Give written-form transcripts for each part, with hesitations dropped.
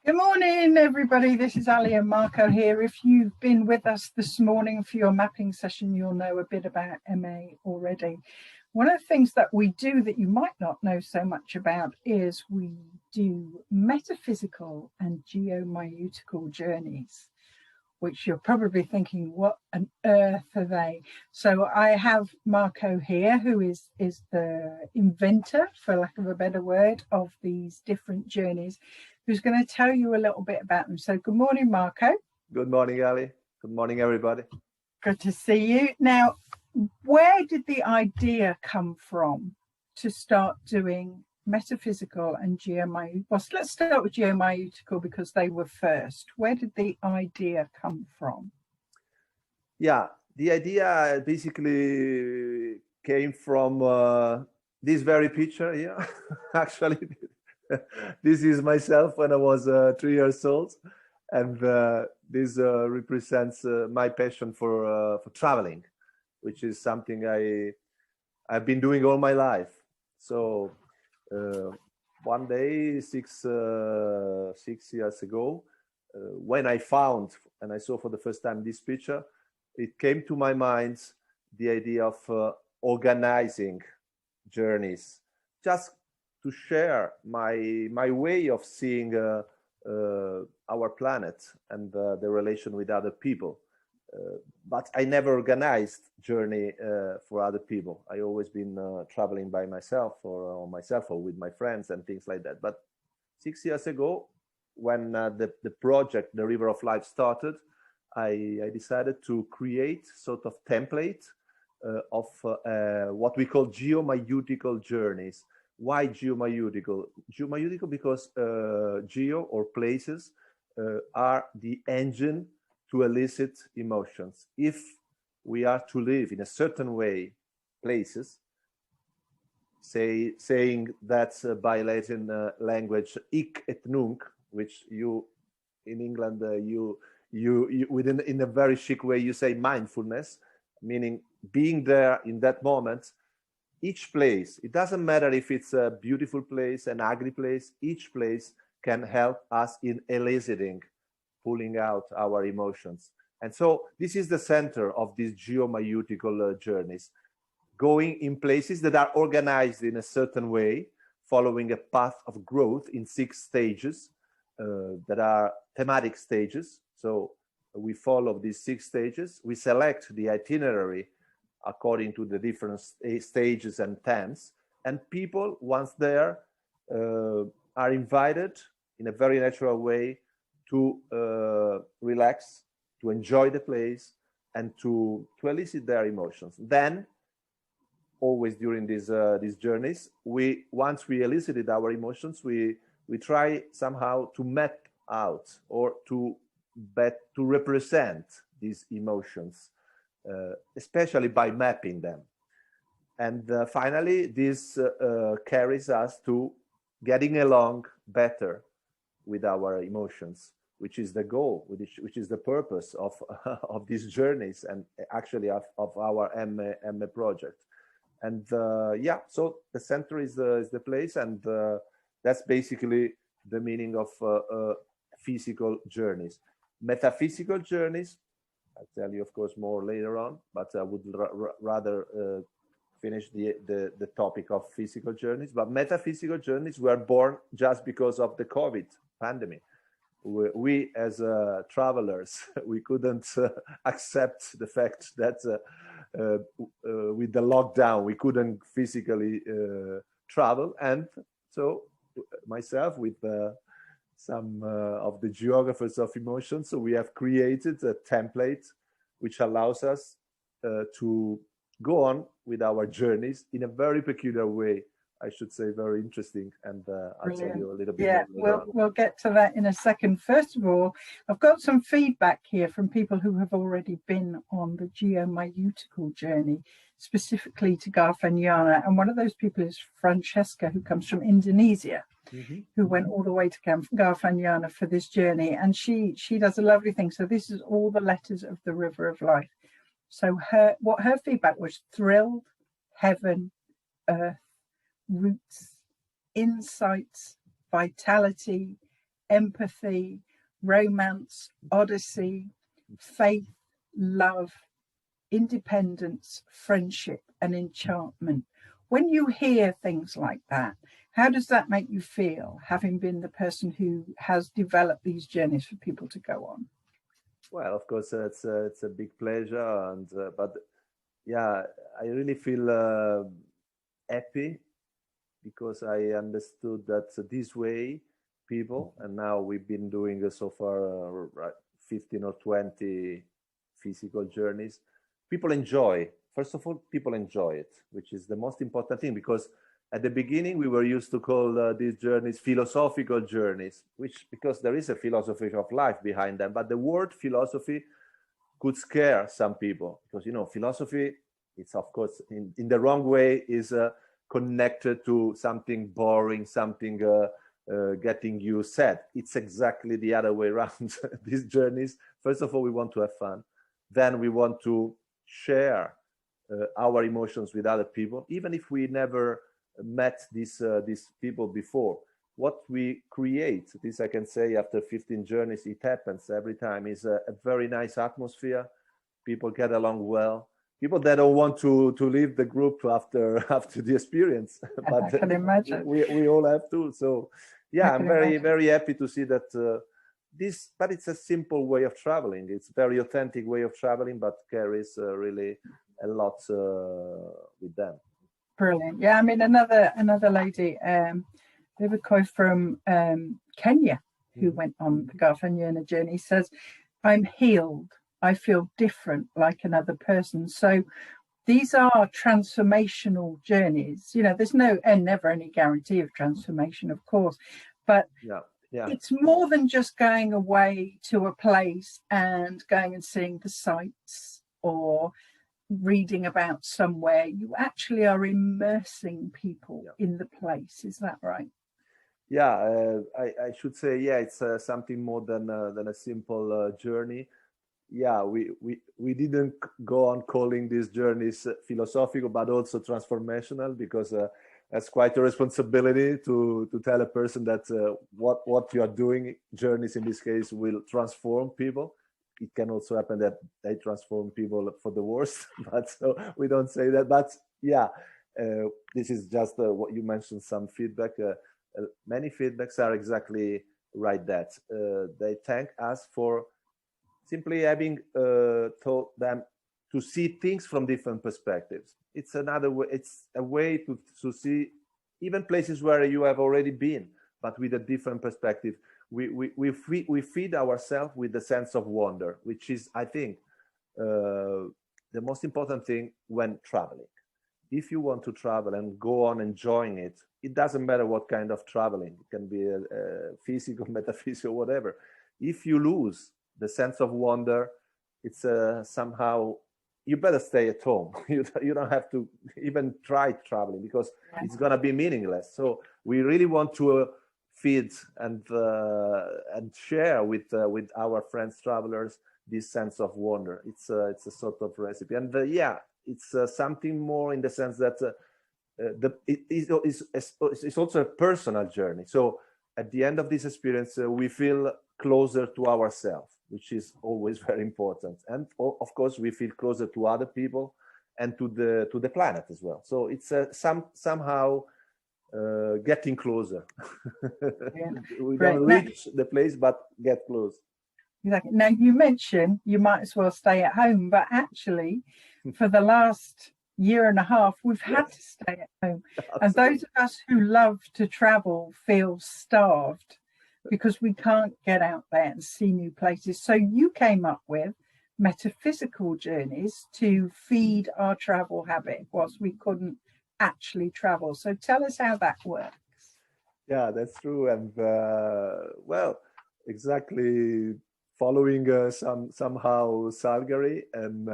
Good morning, everybody. This is Ali and Marco here. If you've been with us this morning for your mapping session, you'll know a bit about MA already. One of the things that we do that you might not know so much about is we do metaphysical and geomyutical journeys, which you're probably thinking, what on earth are they? So I have Marco here, who is the inventor, for lack of a better word, of these different journeys, who's going to tell you a little bit about them. So good morning, Marco. Good morning, Ali. Good morning, everybody. Good to see you. Now, where did the idea come from to start doing metaphysical and geomyutical? Well, let's start with geomyutical because they were first. Where did the idea come from? Yeah, the idea basically came from this very picture here. Actually, this is myself when I was 3 years old, and this represents my passion for traveling, which is something I've been doing all my life. So one day, six years ago, when I found and I saw for the first time this picture, it came to my mind the idea of organizing journeys, just to share my way of seeing our planet and the relation with other people. But I never organized journey for other people. I always been traveling by myself or with my friends and things like that. But 6 years ago, when the project, the River of Life, started, I decided to create sort of template of what we call geomyutical journeys. Why geomyutical? Geomyutical because geo, or places, are the engine to elicit emotions. If we are to live in a certain way, places, saying that by Latin language, hic et nunc, which you in England you within in a very chic way you say mindfulness, meaning being there in that moment. Each place, it doesn't matter if it's a beautiful place, an ugly place, each place can help us in eliciting, pulling out our emotions. And so this is the center of these geomyutical journeys, going in places that are organized in a certain way, following a path of growth in 6 stages that are thematic stages. So we follow these 6 stages. We select the itinerary according to the different stages and themes. And people, once there, are invited in a very natural way to relax, to enjoy the place, and to elicit their emotions. Then, always during these journeys, once we elicited our emotions, we try somehow to map out or to represent these emotions, especially by mapping them. And finally, this carries us to getting along better with our emotions, which is the goal, which is the purpose of these journeys and actually of our MA project. And yeah, so the center is the place, and that's basically the meaning of physical journeys. Metaphysical journeys, I'll tell you, of course, more later on, but I would rather finish the topic of physical journeys. But metaphysical journeys were born just because of the COVID pandemic. We as travelers, we couldn't accept the fact that with the lockdown, we couldn't physically travel. And so myself with some of the geographers of emotions, so we have created a template which allows us to go on with our journeys in a very peculiar way. I should say very interesting, and I'll tell you a little bit more. We'll get to that in a second. First of all, I've got some feedback here from people who have already been on the geomyutical journey, specifically to Garfanyana, and one of those people is Francesca, who comes from Indonesia. Mm-hmm. Who went all the way to Garfanyana for this journey, and she does a lovely thing. So this is all the letters of the River of Life. So her feedback was: thrilled, heaven, earth, roots, insights, vitality, empathy, romance, odyssey, faith, love, independence, friendship, and enchantment. When you hear things like that, how does that make you feel, having been the person who has developed these journeys for people to go on? Well, of course, it's a big pleasure, and but yeah, I really feel happy because I understood that this way people, and now we've been doing so far 15 or 20 physical journeys. People enjoy. First of all, people enjoy it, which is the most important thing, because at the beginning we were used to call these journeys philosophical journeys, which because there is a philosophy of life behind them, but the word philosophy could scare some people because, you know, philosophy, it's of course in the wrong way is connected to something boring, something getting you sad. It's exactly the other way around. These journeys, first of all, we want to have fun. Then we want to share our emotions with other people, even if we never met these people before. What we create, this I can say after 15 journeys, it happens every time, is a very nice atmosphere. People get along well. People that don't want to leave the group after the experience, but I can imagine. we all have to. So yeah, I'm very happy to see that but it's a simple way of traveling. It's a very authentic way of traveling, but carries really a lot with them. Brilliant. Yeah, I mean, another lady, Vivicoy from Kenya, who went on the Garfanyana journey, says, I'm healed. I feel different, like another person. So these are transformational journeys. You know, there's never any guarantee of transformation, of course, but it's more than just going away to a place and going and seeing the sights or reading about somewhere. You actually are immersing people in the place. Is that right? Yeah, I should say, yeah, it's something more than a simple journey. Yeah, we didn't go on calling these journeys philosophical, but also transformational, because that's quite a responsibility to tell a person that what you are doing, journeys in this case, will transform people. It can also happen that they transform people for the worst, but so we don't say that. But yeah, this is just what you mentioned, some feedback. Many feedbacks are exactly right that. They thank us for simply having taught them to see things from different perspectives. It's another way, it's a way to see even places where you have already been, but with a different perspective. We feed ourselves with the sense of wonder, which is, I think, the most important thing when traveling. If you want to travel and go on enjoying it, it doesn't matter what kind of traveling. It can be a physical, metaphysical, whatever. If you lose the sense of wonder, it's somehow, you better stay at home. You don't have to even try traveling, because it's going to be meaningless. So we really want to feed and share with our friends travelers this sense of wonder. It's a sort of recipe, and it's something more in the sense that it's also a personal journey. So at the end of this experience, we feel closer to ourselves, which is always very important. And of course, we feel closer to other people and to the planet as well. So it's somehow getting closer. We don't reach the place, but get close. Exactly. Now, you mentioned you might as well stay at home, but actually, for the last year and a half, we've had to stay at home. Absolutely. And those of us who love to travel feel starved because we can't get out there and see new places. So you came up with metaphysical journeys to feed our travel habit whilst we couldn't actually travel. So tell us how that works. Yeah, that's true. And well, exactly, following somehow Salgari and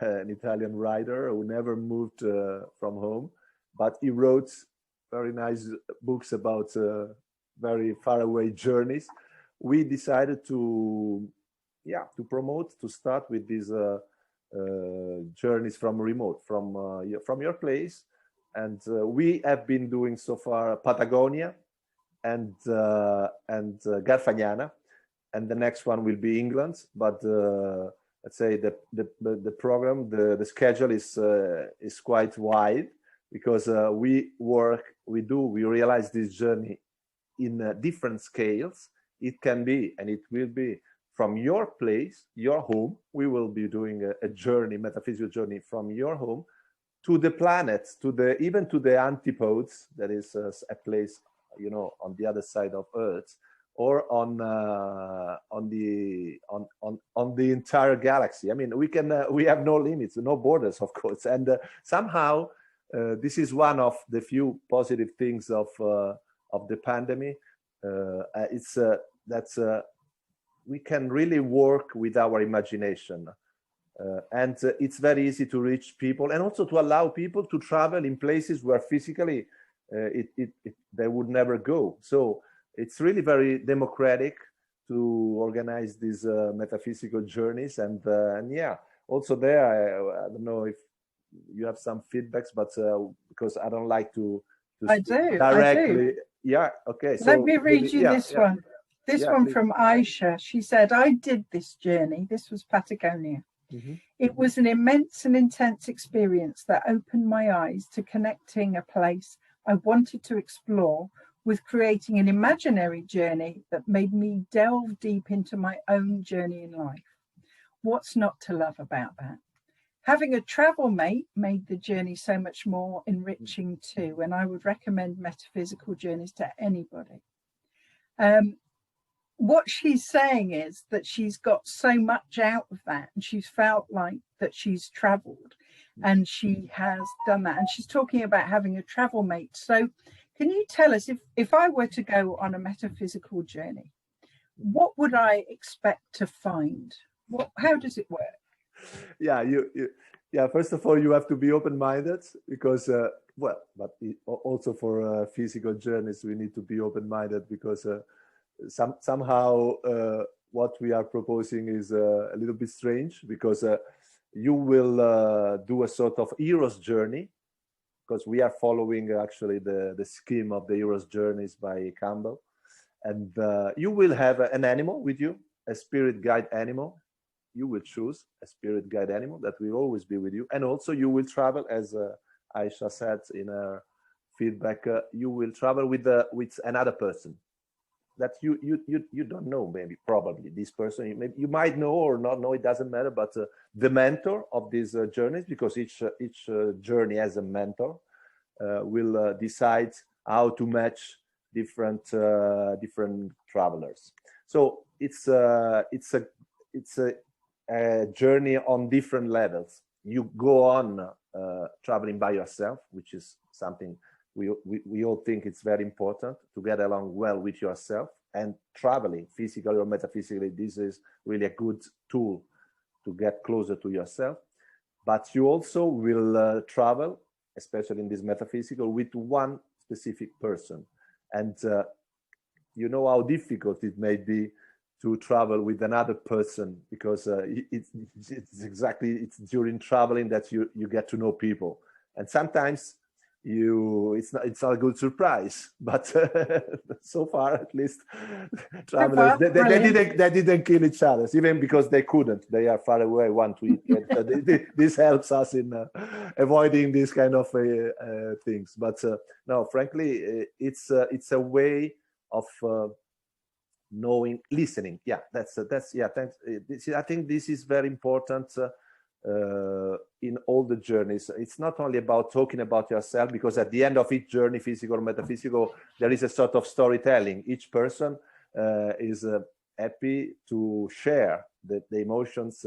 an Italian writer who never moved from home, but he wrote very nice books about very far away journeys. We decided to promote, to start with these journeys from remote, from your place. And we have been doing so far Patagonia and Garfagnana, and the next one will be England. But let's say the program, the schedule is quite wide, because we realize this journey in different scales. It can be, and it will be, from your place, your home. We will be doing a journey, metaphysical journey, from your home to the planets, even to the antipodes. That is a place, on the other side of Earth, or on the entire galaxy. I mean, we have no limits, no borders, of course. And somehow this is one of the few positive things of the pandemic. We can really work with our imagination, and it's very easy to reach people, and also to allow people to travel in places where physically they would never go. So it's really very democratic to organize these metaphysical journeys, and yeah, also there, I don't know if you have some feedbacks, but because I don't like to I do directly. Yeah, okay. So let me read you this one. This one please. From Aisha. She said, I did this journey. This was Patagonia. Mm-hmm. It was an immense and intense experience that opened my eyes to connecting a place I wanted to explore with creating an imaginary journey that made me delve deep into my own journey in life. What's not to love about that? Having a travel mate made the journey so much more enriching too, and I would recommend metaphysical journeys to anybody. What she's saying is that she's got so much out of that, and she's felt like that she's traveled and she has done that. And she's talking about having a travel mate. So can you tell us, if I were to go on a metaphysical journey, what would I expect to find? How does it work? Yeah, first of all, you have to be open-minded, because but also for physical journeys, we need to be open-minded, because somehow what we are proposing is a little bit strange, because you will do a sort of hero's journey, because we are following actually the scheme of the hero's journeys by Campbell, and you will have an animal with you, a spirit guide animal. You will choose a spirit guide animal that will always be with you, and also you will travel, as Aisha said in her feedback, you will travel with another person that you don't know, maybe, probably this person you might know or not know, it doesn't matter, but the mentor of these journeys, because each journey has a mentor, will decide how to match different travelers. So it's a journey on different levels. You go on traveling by yourself, which is something we all think it's very important, to get along well with yourself. And traveling, physically or metaphysically, this is really a good tool to get closer to yourself. But you also will travel, especially in this metaphysical, with one specific person. And you know how difficult it may be to travel with another person, because it's during traveling that you get to know people, and sometimes it's not a good surprise, but so far, at least, travelers they didn't kill each other, even because they couldn't. They are far away, one to eat. This helps us in avoiding these kind of things. But no, frankly, it's a way of listening. Yeah, that's yeah. Thanks. I think this is very important in all the journeys. It's not only about talking about yourself, because at the end of each journey, physical or metaphysical, there is a sort of storytelling. Each person is happy to share the emotions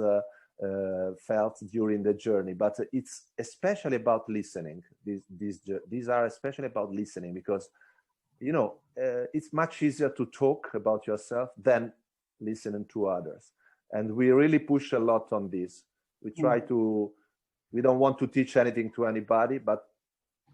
felt during the journey, but it's especially about listening. These are especially about listening, because it's much easier to talk about yourself than listening to others. And we really push a lot on this. We try we don't want to teach anything to anybody, but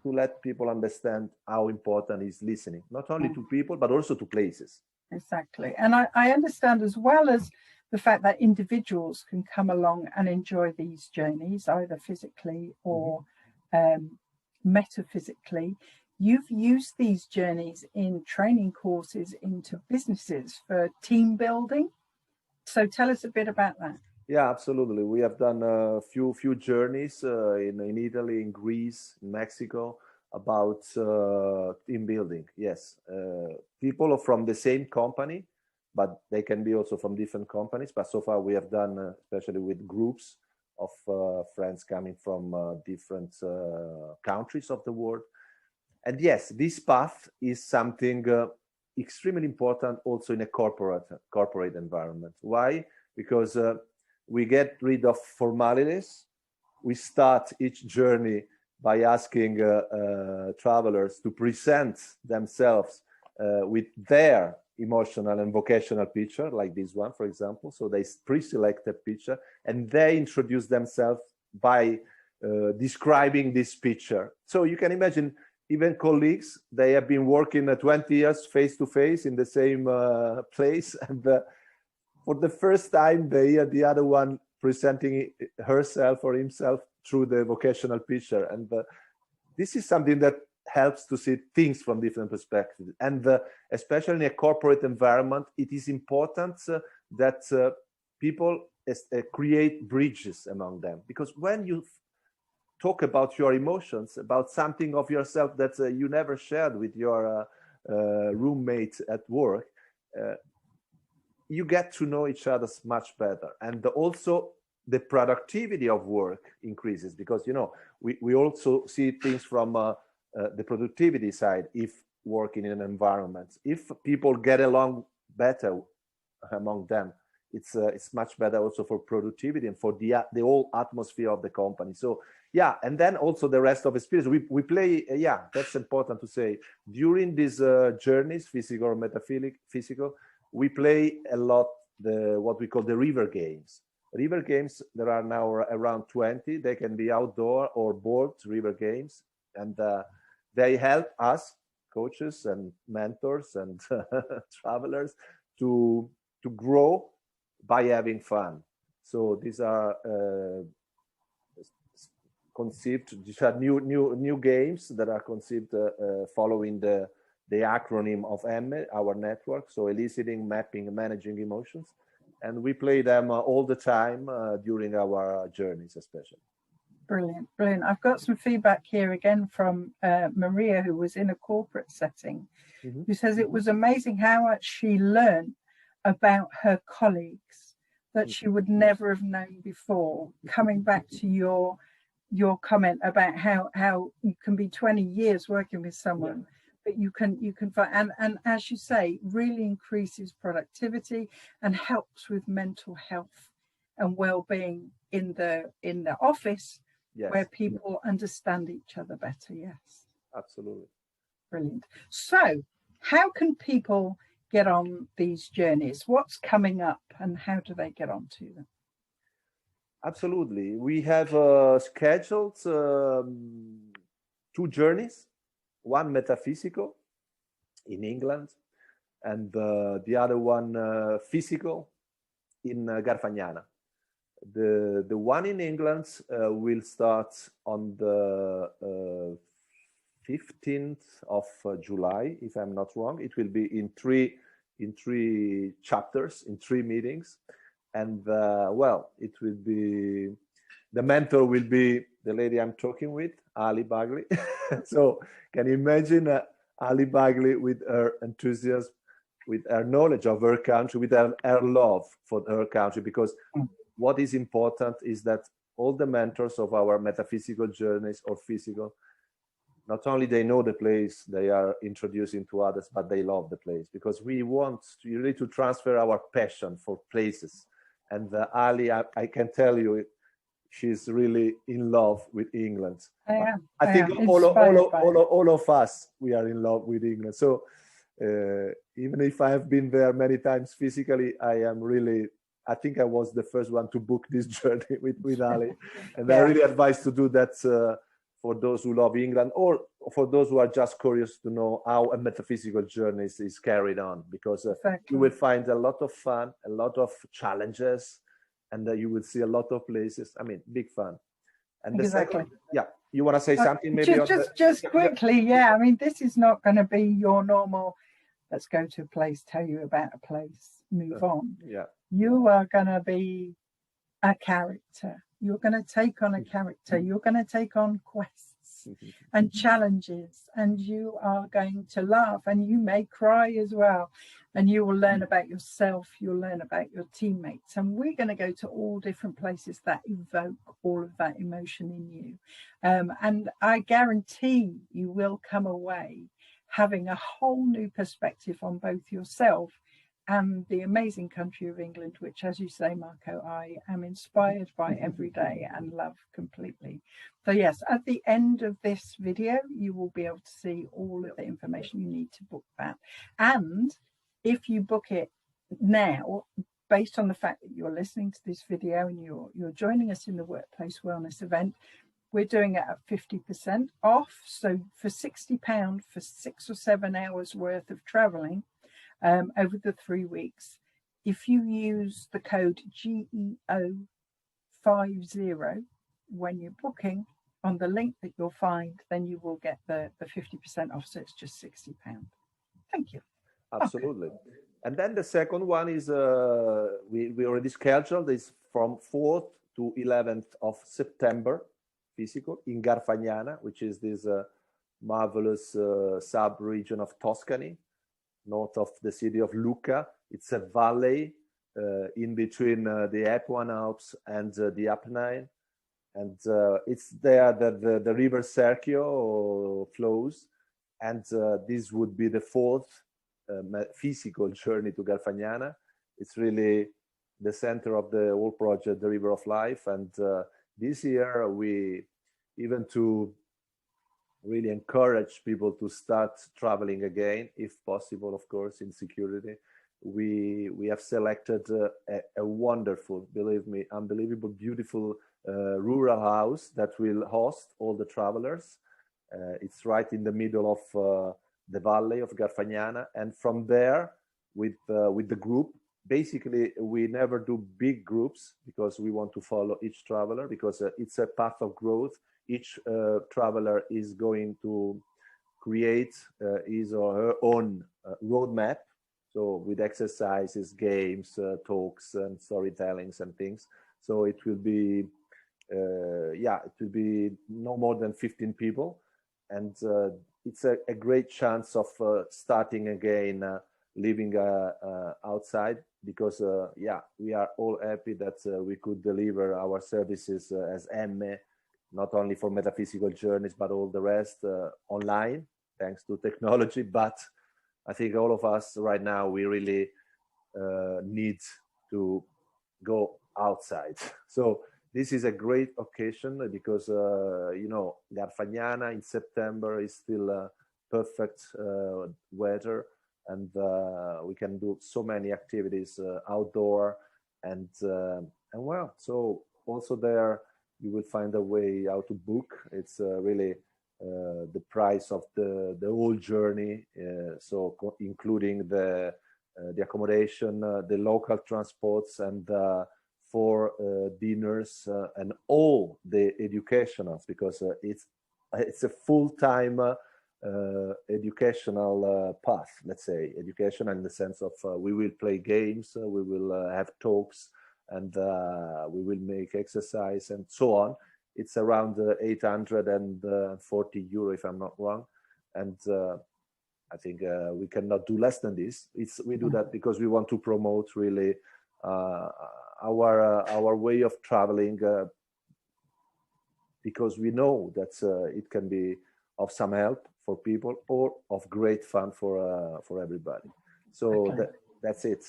to let people understand how important is listening, not only to people, but also to places. Exactly. And I understand, as well as the fact that individuals can come along and enjoy these journeys, either physically or metaphysically, you've used these journeys in training courses into businesses for team building. So tell us a bit about that. Yeah, absolutely. We have done a few journeys in Italy, in Greece, in Mexico about team building. Yes, people from the same company, but they can be also from different companies. But so far we have done, especially with groups of friends coming from different countries of the world. And yes, this path is something extremely important also in a corporate environment. Why? Because we get rid of formalities. We start each journey by asking travelers to present themselves with their emotional and vocational picture, like this one, for example. So they pre-select a picture and they introduce themselves by describing this picture. So you can imagine even colleagues, they have been working 20 years face to face in the same place. And for the first time, they hear the other one presenting herself or himself through the vocational picture. And this is something that helps to see things from different perspectives. And especially in a corporate environment, it is important that people create bridges among them. Because when you talk about your emotions, about something of yourself that you never shared with your roommate at work, you get to know each other much better. And also the productivity of work increases because, you know, we also see things from the productivity side if working in an environment. If people get along better among them, it's much better also for productivity and for the whole atmosphere of the company. So yeah, and then also the rest of experience. We play, yeah, that's important to say. During these journeys, physical or metaphysical, we play a lot what we call the river games. River games, there are now around 20. They can be outdoor or board river games. And they help us, coaches and mentors and travelers, to grow by having fun. So these are conceived, these are new games that are conceived following the acronym of EMME, our network, so eliciting, mapping, and managing emotions. And we play them all the time during our journeys, especially. Brilliant, brilliant. I've got some feedback here again from Maria, who was in a corporate setting, who says it was amazing how much she learned about her colleagues that she would never have known before. Coming back to your comment about how you can be 20 years working with someone, but you can find, and as you say, really increases productivity and helps with mental health and well-being in the office, where people understand each other better. Yes, absolutely. Brilliant. So how can people get on these journeys? What's coming up and how do they get onto them? Absolutely. We have scheduled 2 journeys, one metaphysical in England and the other one physical in Garfagnana. The one in England will start on the 15th of July, if I'm not wrong. It will be in three chapters, in 3 meetings. And well, it will be, the mentor will be the lady I'm talking with, Ali Bagley. So can you imagine Ali Bagley with her enthusiasm, with her knowledge of her country, with her love for her country? Because what is important is that all the mentors of our metaphysical journeys or physical, not only they know the place they are introducing to others, but they love the place, because we want really to transfer our passion for places. And Ali, I can tell you, she's really in love with England. I think all of us, we are in love with England. So even if I have been there many times physically, I think I was the first one to book this journey with Ali. And I really advise to do that for those who love England, or for those who are just curious to know how a metaphysical journey is carried on, because you will find a lot of fun, a lot of challenges, and you will see a lot of places. I mean, big fun. And the second, you want to say something maybe? Just quickly, yeah. I mean, this is not going to be your normal, let's go to a place, tell you about a place, move on. Yeah. You are going to be a character. You're going to take on a character. You're going to take on quests and challenges, and you are going to laugh, and you may cry as well. And you will learn about yourself. You'll learn about your teammates. And we're going to go to all different places that evoke all of that emotion in you. And I guarantee you will come away having a whole new perspective on both yourself and the amazing country of England, which, as you say, Marco, I am inspired by every day and love completely. So yes, at the end of this video, you will be able to see all of the information you need to book that. And if you book it now, based on the fact that you're listening to this video and you're joining us in the Workplace Wellness event, we're doing it at 50% off. So for £60 for 6 or 7 hours worth of traveling, over the 3 weeks, if you use the code GEO50 when you're booking on the link that you'll find, then you will get the 50% off. So it's just £60. Thank you. Absolutely. Okay. And then the second one is we already scheduled is from 4th to 11th of September, physical in Garfagnana, which is this marvelous sub-region of Tuscany, north of the city of Lucca. It's a valley in between the Apuan Alps and the Apennine. And it's there that the river Serchio flows. And this would be the 4th physical journey to Garfagnana. It's really the center of the whole project, the River of Life. And this year, we even to really encourage people to start traveling again, if possible, of course, in security. We have selected a wonderful, believe me, unbelievable, beautiful rural house that will host all the travelers. It's right in the middle of the valley of Garfagnana, and from there, with the group, basically we never do big groups because we want to follow each traveler, because it's a path of growth. Each traveler is going to create his or her own roadmap. So with exercises, games, talks, and storytellings and things. So it will be, it will be no more than 15 people, and it's a great chance of starting again, living outside, because we are all happy that we could deliver our services as Emme, not only for metaphysical journeys, but all the rest online, thanks to technology. But I think all of us right now, we really need to go outside. So this is a great occasion because, Garfagnana in September is still perfect weather, and we can do so many activities outdoor. And well, so also there, you will find a way how to book. It's really the price of the whole journey, so including the accommodation, the local transports, and 4 dinners, and all the educationals, because it's a full-time educational path, let's say, educational in the sense of we will play games, we will have talks, and we will make exercise and so on. It's around 840 euro, if I'm not wrong. And I think we cannot do less than this. We do that because we want to promote really our way of traveling, because we know that it can be of some help for people or of great fun for everybody. So okay. That's it.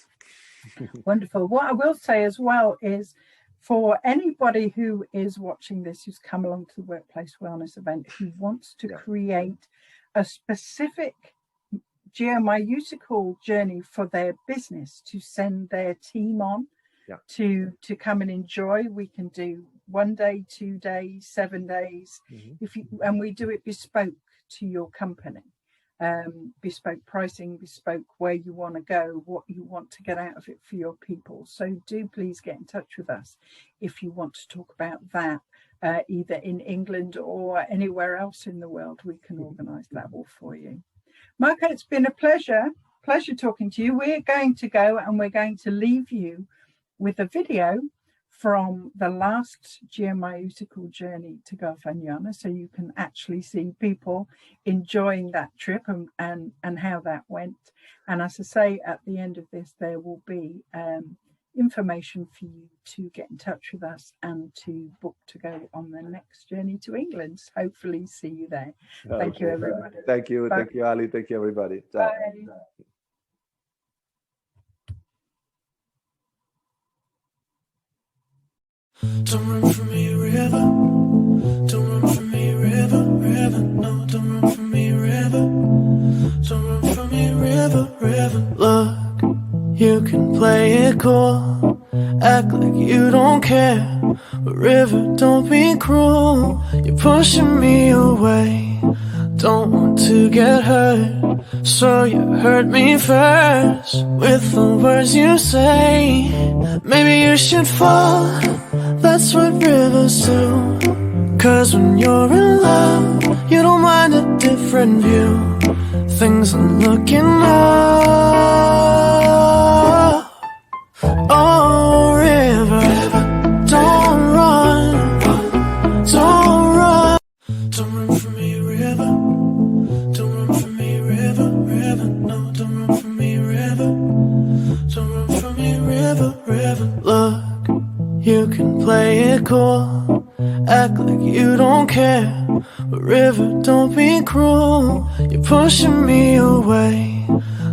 Wonderful. What I will say as well is, for anybody who is watching this, who's come along to the Workplace Wellness event, who wants to create a specific geomyutical journey for their business to send their team on to come and enjoy, we can do 1 day, 2 days, 7 days, and we do it bespoke to your company. Bespoke pricing, bespoke where you want to go, what you want to get out of it for your people. So do please get in touch with us if you want to talk about that. either in England or anywhere else in the world, we can organise that all for you. Marco, it's been a pleasure talking to you. We're going to go and we're going to leave you with a video from the last geomyutical journey to Garfagnana, so you can actually see people enjoying that trip and how that went. And as I say, at the end of this, there will be information for you to get in touch with us and to book to go on the next journey to England. So hopefully see you there. Thank you, everybody. Thank you. Bye. Thank you, Ali. Thank you, everybody. Ciao. Bye. Don't run from me, river. Don't run from me, river, river. No, don't run from me, river. Don't run from me, river, river. Look, you can play it cool, act like you don't care, but river, don't be cruel. You're pushing me away, don't want to get hurt, so you hurt me first with the words you say. Maybe you should fall, that's what rivers do. Cause when you're in love, you don't mind a different view. Things are looking up. Oh, river, don't run, don't run. Don't run from me, river. Don't run from me, river, river. No, don't run from me, river. Don't run from me, river, river. Look, you can play it cool, act like you don't care, but river, don't be cruel. You're pushing me away,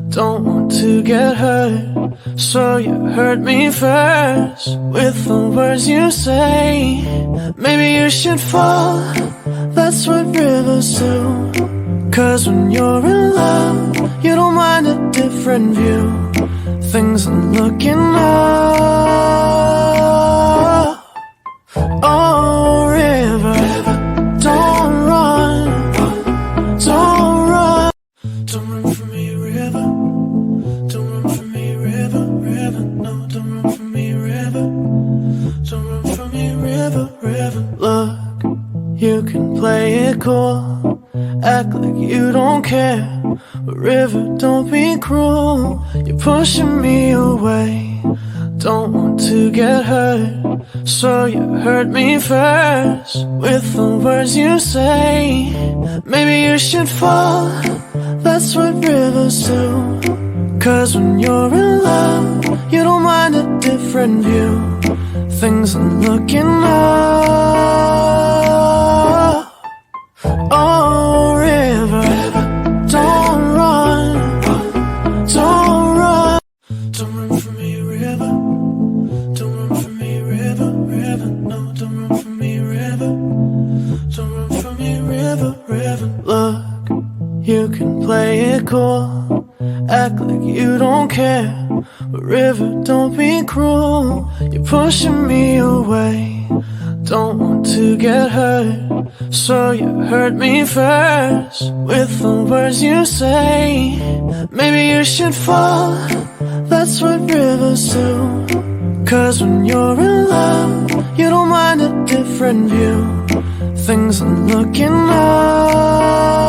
don't want to get hurt, so you hurt me first with the words you say. Maybe you should fall, that's what rivers do. Cause when you're in love, you don't mind a different view. Things are looking up. Oh, river, don't run, don't run. Don't run from me, river. Don't run from me, river, river. No, don't run from me, river. Don't run from me, river, river. Look, you can play it cool, act like you don't care, but river, don't be cruel. You're pushing me away, don't want to get hurt, so you hurt me first with the words you say. Maybe you should fall, that's what rivers do. Cause when you're in love, you don't mind a different view. Things are looking up. Oh, river, don't run, don't run. Don't run from me, river. Don't run from me, river, river. No, don't run from me, river. Don't run from me, river, river. Look, you can play it cool, act like you don't care, but river, don't be cruel. You're pushing me away, don't want to get hurt, so you hurt me first with the words you say. Maybe you should fall, that's what rivers do. Cause when you're in love, you don't mind a different view. Things are looking up.